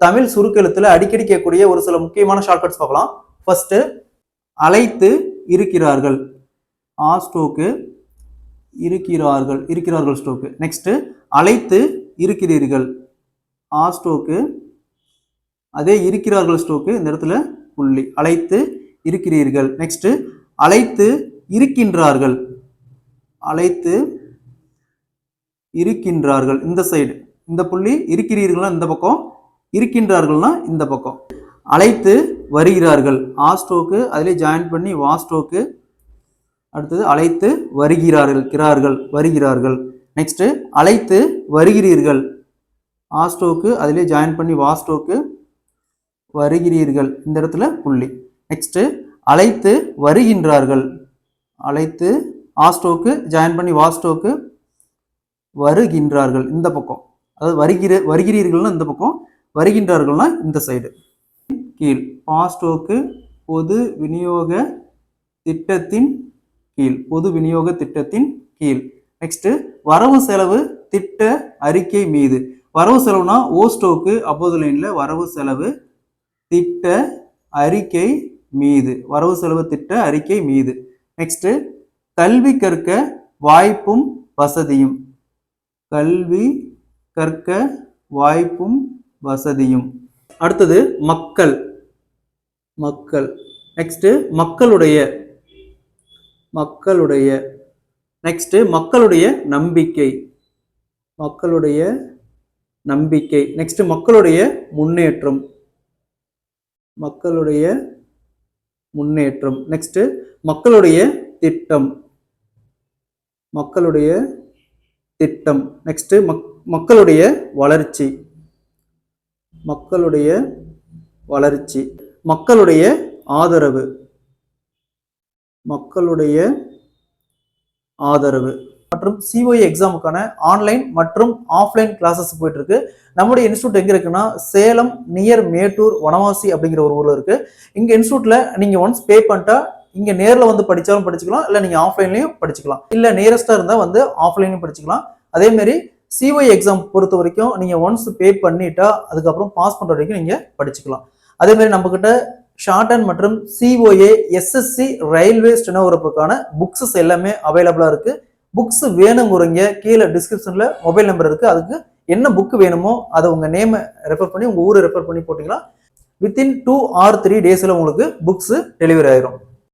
தமிழ் சுருக்கெழுத்துல அடிக்கடி கேட்கக்கூடிய ஒரு சில முக்கியமான ஷார்ட்கட்ஸ் பார்க்கலாம். ஃபர்ஸ்ட் அழைத்து இருக்கிறார்கள், ஆ ஸ்டோக்கு இருக்கிறார்கள், இருக்கிறார்கள் ஸ்டோக்கு. நெக்ஸ்ட் அழைத்து இருக்கிறீர்கள், ஆ ஸ்டோக்கு, அதே இருக்கிறார்கள் ஸ்டோக்கு, இந்த இடத்துல புள்ளி, அழைத்து இருக்கிறீர்கள். நெக்ஸ்ட் அழைத்து இருக்கின்றார்கள், அழைத்து இருக்கின்றார்கள், இந்த சைடு இந்த புள்ளி, இருக்கிறீர்கள்னா இந்த பக்கம், இருக்கின்றார்கள்னா இந்த பக்கம். அழைத்து வருகிறார்கள், ஆ ஸ்டோக்கு, அதிலே ஜாயின் பண்ணி வா ஸ்டோக்கு. அடுத்தது அழைத்து வருகிறார்கள், கிரார்கள், வருகிறார்கள். நெக்ஸ்ட் அழைத்து வருகிறீர்கள், ஆ ஸ்டோக்கு, அதிலே ஜாயின் பண்ணி வா ஸ்டோக்கு, வருகிறீர்கள், இந்த இடத்துல புள்ளி. நெக்ஸ்ட் அழைத்து வருகின்றார்கள், அழைத்து ஆ ஸ்டோக்கு, ஜாயின் பண்ணி வா ஸ்டோக்கு, வருகின்றார்கள், இந்த பக்கம். அதாவது வருகிறீர்கள்னா இந்த பக்கம், வருகின்றார்கள்னா இந்த சைடு. கீழ் பாஸ்டோக்கு, பொது விநியோக திட்டத்தின் கீழ், பொது விநியோக திட்டத்தின் கீழ். நெக்ஸ்ட் வரவு செலவு திட்ட அறிக்கை மீது. வரவு செலவுனா ஓ ஸ்டோக்கு, அப்போது லைன்ல வரவு செலவு திட்ட அறிக்கை மீது, வரவு செலவு திட்ட அறிக்கை மீது. நெக்ஸ்ட் கல்வி கற்க வாய்ப்பும் வசதியும், கல்வி கற்க வாய்ப்பும் வசதியும். அடுத்தது மக்கள், மக்கள். நெக்ஸ்ட் மக்களுடைய, மக்களுடைய. நெக்ஸ்ட் மக்களுடைய நம்பிக்கை, மக்களுடைய நம்பிக்கை. நெக்ஸ்ட் மக்களுடைய முன்னேற்றம், மக்களுடைய முன்னேற்றம். நெக்ஸ்ட் மக்களுடைய திட்டம், மக்களுடைய திட்டம். நெக்ஸ்ட் மக்களுடைய வளர்ச்சி, மக்களுடைய வளர்ச்சி. மக்களுடைய ஆதரவு, மக்களுடைய ஆதரவு. மற்றும் சிஓஏ எக்ஸாமுக்கான ஆன்லைன் மற்றும் ஆஃப்லைன் கிளாஸஸ் போயிட்டு இருக்கு. நம்முடைய இன்ஸ்டியூட் எங்க இருக்குன்னா சேலம் நியர் மேட்டூர் வனவாசி அப்படிங்கிற ஒரு ஊர்ல இருக்கு. இங்க இன்ஸ்டியூட்ல நீங்க ஒன்ஸ் பே பண்ணிட்டா இங்க நேரில் வந்து படிச்சாலும் படிச்சுக்கலாம், இல்லை நீங்க ஆஃப்லைன்லயும் படிச்சுக்கலாம், இல்லை நியரஸ்டா இருந்தா வந்து ஆஃப்லைன்லயும் படிச்சுக்கலாம். அதே மாதிரி சிஓஏ எக்ஸாம் பொறுத்த வரைக்கும் நீங்க ஒன்ஸ் பே பண்ணிட்டா அதுக்கப்புறம் பாஸ் பண்ற வரைக்கும் நீங்க படிச்சுக்கலாம். அதே மாதிரி நம்ம கிட்ட ஷார்ட் அண்ட் மற்றும் சிஓஏ எஸ்எஸ்சி ரயில்வே ஸ்டெனோகிராஃபருக்கான புக்ஸஸ் எல்லாமே அவைலபிளா இருக்கு. புக்ஸ் வேணுங்கிறீங்க கீழே டிஸ்கிரிப்ஷன்ல மொபைல் நம்பர் இருக்கு. அதுக்கு என்ன புக் வேணுமோ அதை உங்க நேமை ரெஃபர் பண்ணி உங்க ஊரை ரெஃபர் பண்ணி போட்டீங்கன்னா வித்தின் 2 or 3 daysல உங்களுக்கு புக்ஸ் டெலிவரி ஆயிரும்.